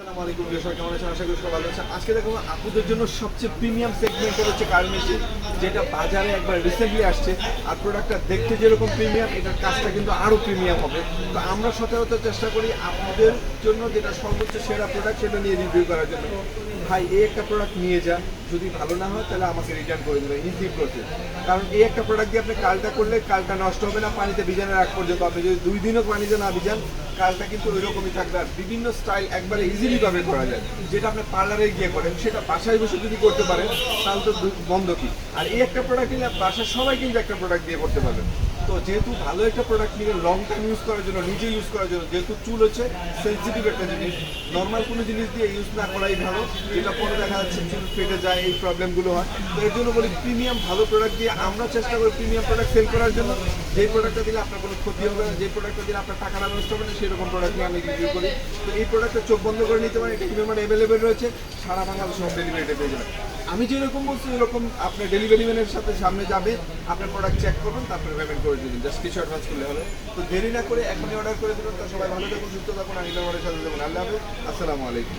আসসালামু আলাইকুম দর্শক, কেমন আছেন? আশা করি সবাই ভালো আছেন। আজকে দেখো আপুদের জন্য সবচেয়ে প্রিমিয়াম সেগমেন্টের হচ্ছে কার মেশিন, যেটা বাজারে একবার রিসেন্টলি আসছে। আর প্রোডাক্টটা দেখতে যেরকম প্রিমিয়াম, এটার কাজটা কিন্তু আরও প্রিমিয়াম হবে। তো আমরা সচরাচর চেষ্টা করি আপনাদের জন্য যেটা সর্বোচ্চ সেরা প্রোডাক্ট সেটা নিয়ে রিভিউ করার জন্য। ভাই এই একটা প্রোডাক্ট নিয়ে যান, যদি ভালো না হয় তাহলে আমাকে রিটার্ন করে দেবেন, ইজি প্রসেস। কারণ এই একটা প্রোডাক্ট দিয়ে আপনি কালটা করলে কালটা নষ্ট হবে না পানিতে ভিজানোর আগ পর্যন্ত। আপনি যদি 2 দিনও পানিতে না ভিজান, কালটা কিন্তু ওই রকমই থাকবে। আর বিভিন্ন স্টাইল একবারে ইজিলি ভাবে করা যায়, যেটা আপনি পার্লারে গিয়ে করেন সেটা বাসায় বসে যদি করতে পারেন তাহলে তো বন্ধ কি। আর এই একটা প্রোডাক্ট নিলে বাসার সবাই কিন্তু একটা প্রোডাক্ট দিয়ে করতে পারবেন। তো যেহেতু ভালো একটা প্রোডাক্ট নিয়ে লং টাইম ইউজ করার জন্য, নিজে ইউজ করার জন্য, যেহেতু চুল হচ্ছে সেন্সিটিভ একটা জিনিস, নর্মাল কোনো জিনিস দিয়ে ইউজ না করাই ভালো, যেটা পরে দেখা যাচ্ছে চুল ফেটে যায়, এই প্রবলেমগুলো হয়। তো এর জন্য বলি প্রিমিয়াম ভালো প্রোডাক্ট দিয়ে আমরা চেষ্টা করি প্রিমিয়াম প্রোডাক্ট সেল করার জন্য। যেই প্রোডাক্টটা দিলে আপনার কোনো ক্ষতি হবে না, যে প্রোডাক্টটা দিলে আপনার টাকাটা নষ্ট হবে না, সেরকম প্রোডাক্ট নিয়ে আমি রিভিউ করি। তো এই প্রোডাক্টটা চোখ বন্ধ করে নিতে পারেন, এটা কিন্তু আমার অ্যাভেলেবেল রয়েছে, সারা বাংলাদেশ হোম ডেলিভারিতে পেয়ে যাবেন। আমি যেরকম বলছি এরকম আপনার ডেলিভারি ম্যানের সাথে সামনে যাবে, আপনার প্রোডাক্ট চেক করবেন, তারপরে পেমেন্ট করে দেবেন, জাস্ট কিছু অ্যাডভান্স করলে হবে। তো দেরি না করে এখনই অর্ডার করে দেবেন। তো সবাই ভালো থাকুন, সুস্থ থাকুন, আর ইনভার্টারের সাথে দেবেন। আল্লাহ হাফেজ, আসসালামু আলাইকুম।